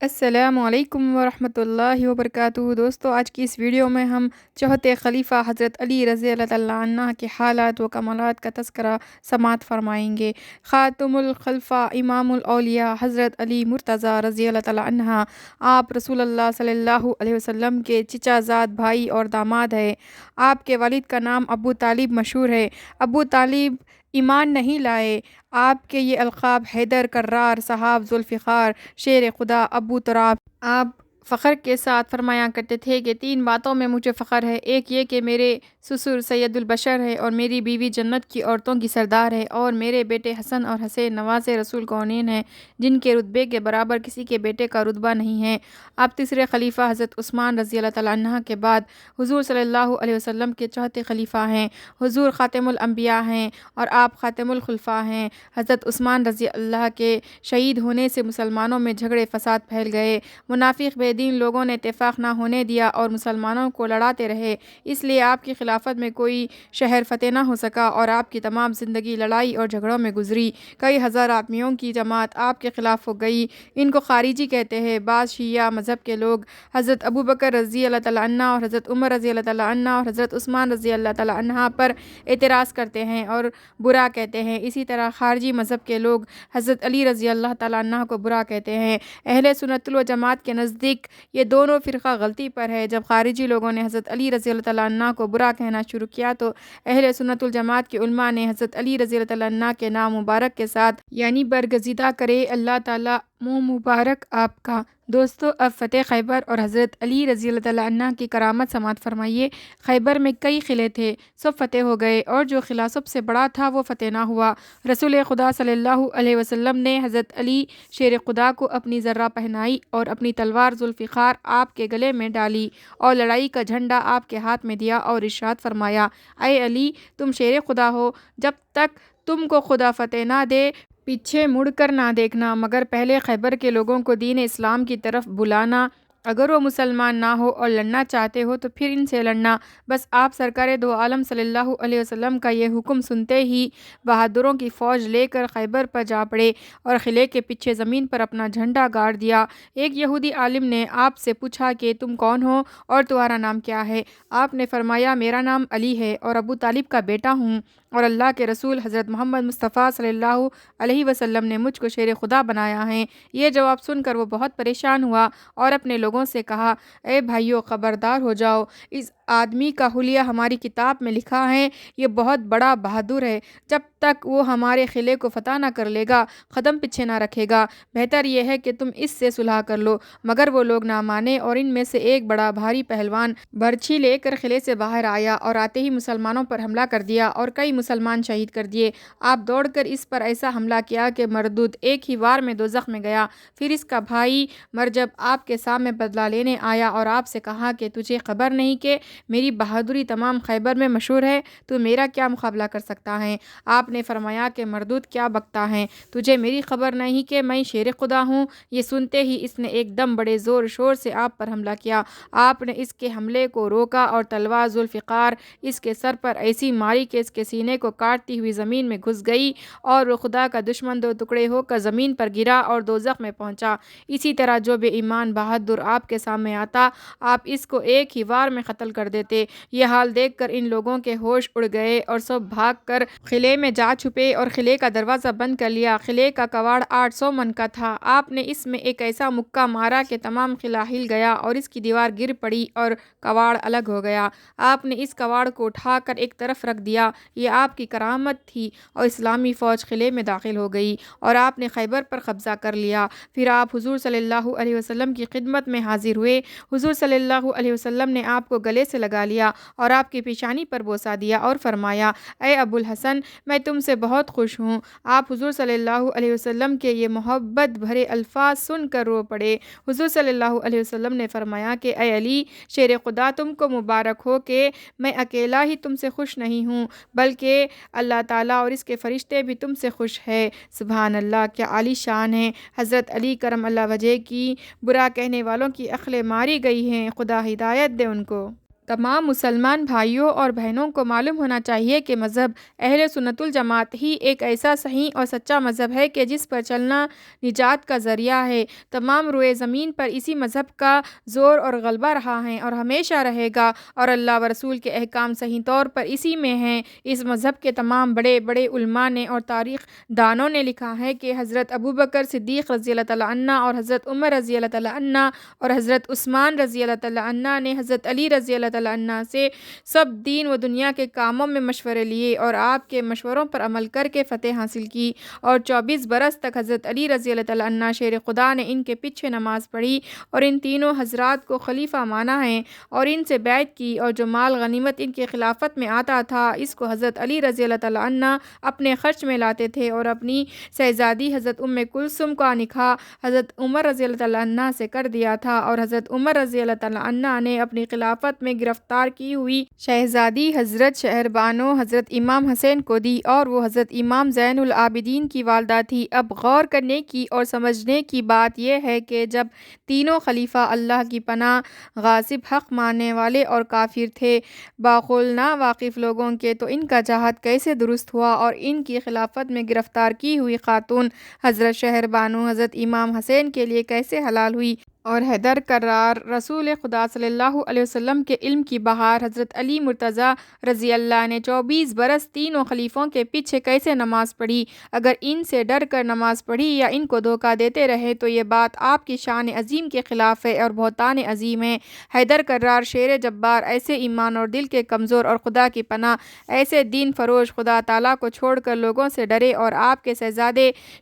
السلام علیکم ورحمۃ اللہ وبرکاتہ۔ دوستو، آج کی اس ویڈیو میں ہم چوتھے خلیفہ حضرت علی رضی اللہ تعالیٰ عنہ کے حالات و کمالات کا تذکرہ سماعت فرمائیں گے۔ خاتم الخلفاء امام الاولیاء حضرت علی مرتضیٰ رضی اللہ تعالیٰ عنہ، آپ رسول اللہ صلی اللہ علیہ وسلم کے چچا زاد بھائی اور داماد ہیں۔ آپ کے والد کا نام ابو طالب مشہور ہے۔ ابو طالب ایمان نہیں لائے۔ آپ کے یہ القاب حیدر، کرار، صحاب، ذوالفقار، شیر خدا، ابو تراب۔ آپ فخر کے ساتھ فرمایا کرتے تھے کہ 3 باتوں میں مجھے فخر ہے، ایک یہ کہ میرے سسر سید البشر ہے اور میری بیوی جنت کی عورتوں کی سردار ہے، اور میرے بیٹے حسن اور حسین نواز رسول کونین ہیں، جن کے رتبے کے برابر کسی کے بیٹے کا رتبہ نہیں ہے۔ آپ تیسرے خلیفہ حضرت عثمان رضی اللہ تعالیٰ عنہ کے بعد حضور صلی اللہ علیہ وسلم کے چوتھے خلیفہ ہیں۔ حضور خاتم الانبیاء ہیں اور آپ خاتم الخلفاء ہیں۔ حضرت عثمان رضی اللہ کے شہید ہونے سے مسلمانوں میں جھگڑے فساد پھیل گئے۔ منافق بے دین لوگوں نے اتفاق نہ ہونے دیا اور مسلمانوں کو لڑاتے رہے، اس لیے آپ کی خلافت میں کوئی شہر فتح نہ ہو سکا اور آپ کی تمام زندگی لڑائی اور جھگڑوں میں گزری۔ کئی ہزار آدمیوں کی جماعت آپ کے خلاف ہو گئی۔ ان کو خارجی کہتے ہیں۔ بعض شیعہ مذہب کے لوگ حضرت ابو بکر رضی اللہ تعالیٰ عنہ اور حضرت عمر رضی اللہ تعالیٰ عنہ اور حضرت عثمان رضی اللہ تعالیٰ عنہ پر اعتراض کرتے ہیں اور برا کہتے ہیں۔ اسی طرح خارجی مذہب کے لوگ حضرت علی رضی اللہ تعالیٰ عنہ کو برا کہتے ہیں۔ اہل سنت والجماعت کے نزدیک یہ دونوں فرقہ غلطی پر ہے۔ جب خارجی لوگوں نے حضرت علی رضی اللہ تعالیٰ عنہ کو برا کہنا شروع کیا تو اہل سنت والجماعت کے علماء نے حضرت علی رضی اللہ تعالیٰ عنہ کے نام مبارک کے ساتھ یعنی برگزیدہ کرے اللہ تعالیٰ منہ مبارک آپ کا۔ دوستو، اب فتح خیبر اور حضرت علی رضی اللہ تعالیٰ عنہ کی کرامت سماعت فرمائیے۔ خیبر میں کئی قلعے تھے، سب فتح ہو گئے، اور جو قلعہ سب سے بڑا تھا وہ فتح نہ ہوا۔ رسول خدا صلی اللہ علیہ وسلم نے حضرت علی شیر خدا کو اپنی زرہ پہنائی اور اپنی تلوار ذوالفقار آپ کے گلے میں ڈالی اور لڑائی کا جھنڈا آپ کے ہاتھ میں دیا اور ارشاد فرمایا: اے علی، تم شیر خدا ہو، جب تک تم کو خدا فتح نہ دے پیچھے مڑ کر نہ دیکھنا، مگر پہلے خیبر کے لوگوں کو دین اسلام کی طرف بلانا۔ اگر وہ مسلمان نہ ہو اور لڑنا چاہتے ہو تو پھر ان سے لڑنا۔ بس آپ سرکار دو عالم صلی اللہ علیہ وسلم کا یہ حکم سنتے ہی بہادروں کی فوج لے کر خیبر پر جا پڑے اور قلعے کے پیچھے زمین پر اپنا جھنڈا گاڑ دیا۔ ایک یہودی عالم نے آپ سے پوچھا کہ تم کون ہو اور تمہارا نام کیا ہے؟ آپ نے فرمایا: میرا نام علی ہے اور ابو طالب کا بیٹا ہوں، اور اللہ کے رسول حضرت محمد مصطفیٰ صلی اللہ علیہ وسلم نے مجھ کو شیر خدا بنایا ہے۔ یہ جواب سن کر وہ بہت پریشان ہوا اور اپنے لوگوں سے کہا: اے بھائیو، خبردار ہو جاؤ، اس آدمی کا حلیہ ہماری کتاب میں لکھا ہے، یہ بہت بڑا بہادر ہے۔ جب تک وہ ہمارے قلعے کو فتح نہ کر لے گا، قدم پیچھے نہ رکھے گا۔ بہتر یہ ہے کہ تم اس سے صلح کر لو۔ مگر وہ لوگ نہ مانے، اور ان میں سے ایک بڑا بھاری پہلوان برچھی لے کر قلعے سے باہر آیا اور آتے ہی مسلمانوں پر حملہ کر دیا اور کئی مسلمان شہید کر دیے۔ آپ دوڑ کر اس پر ایسا حملہ کیا کہ مردود ایک ہی وار میں دوزخ میں گیا۔ پھر اس کا بھائی مرجب آپ کے سامنے بدلہ لینے آیا اور آپ سے کہا کہ تجھے خبر نہیں کہ میری بہادری تمام خیبر میں مشہور ہے؟ تو میرا کیا مقابلہ کر سکتا ہے؟ آپ نے فرمایا کہ مردود کیا بکتا ہے، تجھے میری خبر نہیں کہ میں شیر خدا ہوں؟ یہ سنتے ہی اس نے ایک دم بڑے زور شور سے آپ پر حملہ کیا۔ آپ نے اس کے حملے کو روکا اور تلوار ذوالفقار اس کے سر پر ایسی ماری کہ اس کے سینے کو کاٹتی ہوئی زمین میں گھس گئی اور وہ خدا کا دشمن 2 ٹکڑے ہو کر زمین پر گرا اور دوزخ میں پہنچا۔ اسی طرح جو بے ایمان بہادر آپ کے سامنے آتا، آپ اس کو ایک ہی وار میں قتل کر دیتے۔ یہ حال دیکھ کر ان لوگوں کے ہوش اڑ گئے اور سب بھاگ کر قلعے میں جا چھپے اور قلعے کا دروازہ بند کر لیا۔ قلعے کا کواڑ 800 من کا تھا۔ آپ نے اس میں ایک ایسا مکہ مارا کہ تمام قلعہ ہل گیا اور اس کی دیوار گر پڑی اور کواڑ الگ ہو گیا۔ آپ نے اس کواڑ کو اٹھا کر ایک طرف رکھ دیا۔ یہ آپ کی کرامت تھی، اور اسلامی فوج قلعے میں داخل ہو گئی اور آپ نے خیبر پر قبضہ کر لیا۔ پھر آپ حضور صلی اللہ علیہ وسلم کی خدمت میں حاضر ہوئے۔ حضور صلی اللہ علیہ وسلم نے آپ کو گلے سے لگا لیا اور آپ کی پیشانی پر بوسہ دیا اور فرمایا: اے ابو الحسن، میں تم سے بہت خوش ہوں۔ آپ حضور صلی اللہ علیہ وسلم کے یہ محبت بھرے الفاظ سن کر رو پڑے۔ حضور صلی اللہ علیہ وسلم نے فرمایا کہ اے علی، شیر خدا تم کو مبارک ہو کہ میں اکیلا ہی تم سے خوش نہیں ہوں، بلکہ اللہ تعالیٰ اور اس کے فرشتے بھی تم سے خوش ہے۔ سبحان اللہ، کیا عالی شان ہے۔ حضرت علی کرم اللہ وجہ کی برا کہنے والوں کی عقلیں ماری گئی ہیں، خدا ہدایت دے ان کو۔ تمام مسلمان بھائیوں اور بہنوں کو معلوم ہونا چاہیے کہ مذہب اہل سنت الجماعت ہی ایک ایسا صحیح اور سچا مذہب ہے کہ جس پر چلنا نجات کا ذریعہ ہے۔ تمام روئے زمین پر اسی مذہب کا زور اور غلبہ رہا ہے اور ہمیشہ رہے گا، اور اللہ و رسول کے احکام صحیح طور پر اسی میں ہیں۔ اس مذہب کے تمام بڑے بڑے علماء نے اور تاریخ دانوں نے لکھا ہے کہ حضرت ابوبکر صدیق رضی اللہ تعالیٰ عنہ اور حضرت عمر رضی اللہ تعالیٰ عنہ اور حضرت عثمان رضی اللہ تعالیٰ عنہ نے حضرت علی رضی اللہ تعالیٰ عنہ سے سب دین و دنیا کے کاموں میں مشورے لیے اور آپ کے مشوروں پر عمل کر کے فتح حاصل کی، اور 24 برس تک حضرت علی رضی اللہ تعالیٰ عنہ شیر خدا نے ان کے پیچھے نماز پڑھی اور ان تینوں حضرات کو خلیفہ مانا ہے اور ان سے بیعت کی، اور جو مال غنیمت ان کی خلافت میں آتا تھا اس کو حضرت علی رضی اللہ تعالیٰ عنہ اپنے خرچ میں لاتے تھے، اور اپنی شہزادی حضرت ام کلثوم کا نکاح حضرت عمر رضی اللہ تعالیٰ عنہ سے کر دیا تھا، اور حضرت عمر رضی اللہ تعالیٰ عنہ نے اپنی خلافت میں گرفتار کی ہوئی شہزادی حضرت شہربانو حضرت امام حسین کو دی، اور وہ حضرت امام زین العابدین کی والدہ تھی۔ اب غور کرنے کی اور سمجھنے کی بات یہ ہے کہ جب تینوں خلیفہ اللہ کی پناہ غاصب حق ماننے والے اور کافر تھے، باقول نا واقف لوگوں کے، تو ان کا جہاد کیسے درست ہوا، اور ان کی خلافت میں گرفتار کی ہوئی خاتون حضرت شہربانو حضرت امام حسین کے لیے کیسے حلال ہوئی، اور حیدر کرار رسول خدا صلی اللہ علیہ وسلم کے علم کی بہار حضرت علی مرتضیٰ رضی اللہ نے 24 برس تینوں خلیفوں کے پیچھے کیسے نماز پڑھی۔ اگر ان سے ڈر کر نماز پڑھی یا ان کو دھوکہ دیتے رہے تو یہ بات آپ کی شان عظیم کے خلاف ہے اور بہتان عظیم ہے۔ حیدر کرار شیر جبار ایسے ایمان اور دل کے کمزور اور خدا کی پناہ ایسے دین فروش خدا تعالیٰ کو چھوڑ کر لوگوں سے ڈرے، اور آپ کے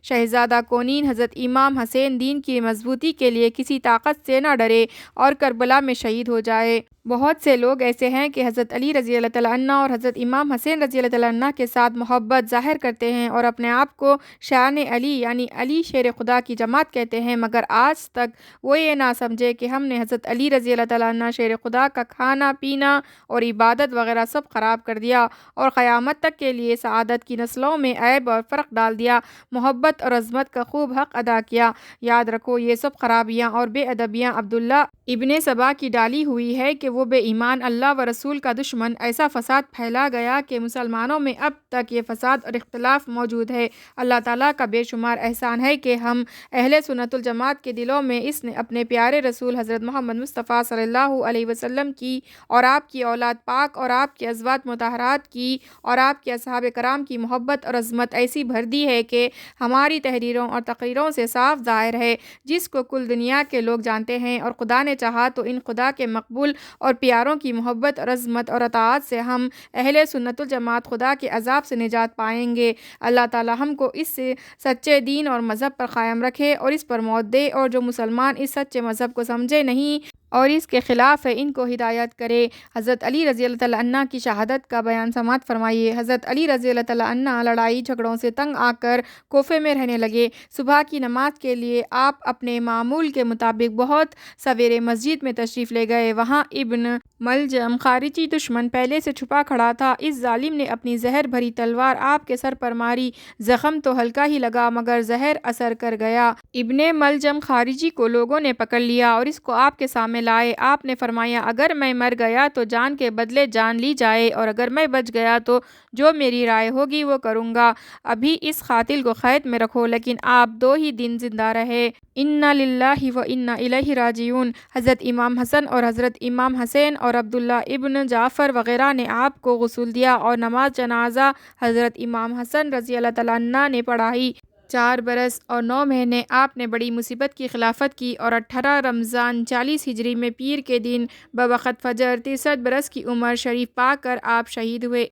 شہزادہ کونین حضرت امام حسین دین کی مضبوطی کے لیے کسی طاقت سے نہ ڈرے اور کربلا میں شہید ہو جائے۔ بہت سے لوگ ایسے ہیں کہ حضرت علی رضی اللہ تعالیٰ عنہ اور حضرت امام حسین رضی اللہ تعالیٰ عنہ کے ساتھ محبت ظاہر کرتے ہیں اور اپنے آپ کو شان علی یعنی علی شیر خدا کی جماعت کہتے ہیں، مگر آج تک وہ یہ نہ سمجھے کہ ہم نے حضرت علی رضی اللہ تعالیٰ عنہ شیر خدا کا کھانا پینا اور عبادت وغیرہ سب خراب کر دیا اور قیامت تک کے لیے سعادت کی نسلوں میں عیب اور فرق ڈال دیا، محبت اور عظمت کا خوب حق ادا کیا۔ یاد رکھو یہ سب خرابیاں اور بے ادبیاں عبداللہ ابن سبا کی ڈالی ہوئی ہے کہ وہ بے ایمان اللہ و رسول کا دشمن۔ ایسا فساد پھیلا گیا کہ مسلمانوں میں اب تک یہ فساد اور اختلاف موجود ہے۔ اللہ تعالیٰ کا بے شمار احسان ہے کہ ہم اہل سنت الجماعت کے دلوں میں اس نے اپنے پیارے رسول حضرت محمد مصطفیٰ صلی اللہ علیہ وسلم کی اور آپ کی اولاد پاک اور آپ کی ازواج مطہرات کی اور آپ کے اصحاب کرام کی محبت اور عظمت ایسی بھر دی ہے کہ ہماری تحریروں اور تقریروں سے صاف ظاہر ہے، جس کو کل دنیا کے لوگ جانتے ہیں، اور خدا نے چاہا تو ان خدا کے مقبول اور پیاروں کی محبت اور عظمت اور اطاعت سے ہم اہل سنت الجماعت خدا کے عذاب سے نجات پائیں گے۔ اللہ تعالی ہم کو اس سے سچے دین اور مذہب پر قائم رکھے اور اس پر موت دے، اور جو مسلمان اس سچے مذہب کو سمجھے نہیں اور اس کے خلاف ہے ان کو ہدایت کرے۔ حضرت علی رضی اللہ تعالیٰ عنہ کی شہادت کا بیان سماعت فرمائیے۔ حضرت علی رضی اللہ تعالیٰ عنہ لڑائی جھگڑوں سے تنگ آ کر کوفے میں رہنے لگے۔ صبح کی نماز کے لیے آپ اپنے معمول کے مطابق بہت سویرے مسجد میں تشریف لے گئے۔ وہاں ابن ملجم خارجی دشمن پہلے سے چھپا کھڑا تھا۔ اس ظالم نے اپنی زہر بھری تلوار آپ کے سر پر ماری، زخم تو ہلکا ہی لگا مگر زہر اثر کر گیا۔ ابن ملجم خارجی کو لوگوں نے پکڑ لیا اور اس کو آپ کے سامنے لائے۔ آپ نے فرمایا اگر میں مر گیا تو جان کے بدلے جان لی جائے، اور اگر میں بچ گیا تو جو میری رائے ہوگی وہ کروں گا۔ ابھی اس قاتل کو قید میں رکھو، لیکن آپ 2 ہی دن زندہ رہے۔ انا للہ و انا الیہ راجعون۔ حضرت امام حسن اور حضرت امام حسین اور عبداللہ ابن جعفر وغیرہ نے آپ کو غسل دیا اور نماز جنازہ حضرت امام حسن رضی اللہ تعالیٰ عنہ نے پڑھائی۔ 4 برس اور 9 مہینے آپ نے بڑی مصیبت کی خلافت کی، اور 18 رمضان 40 ہجری میں پیر کے دن بوقت فجر 63 برس کی عمر شریف پا کر آپ شہید ہوئے۔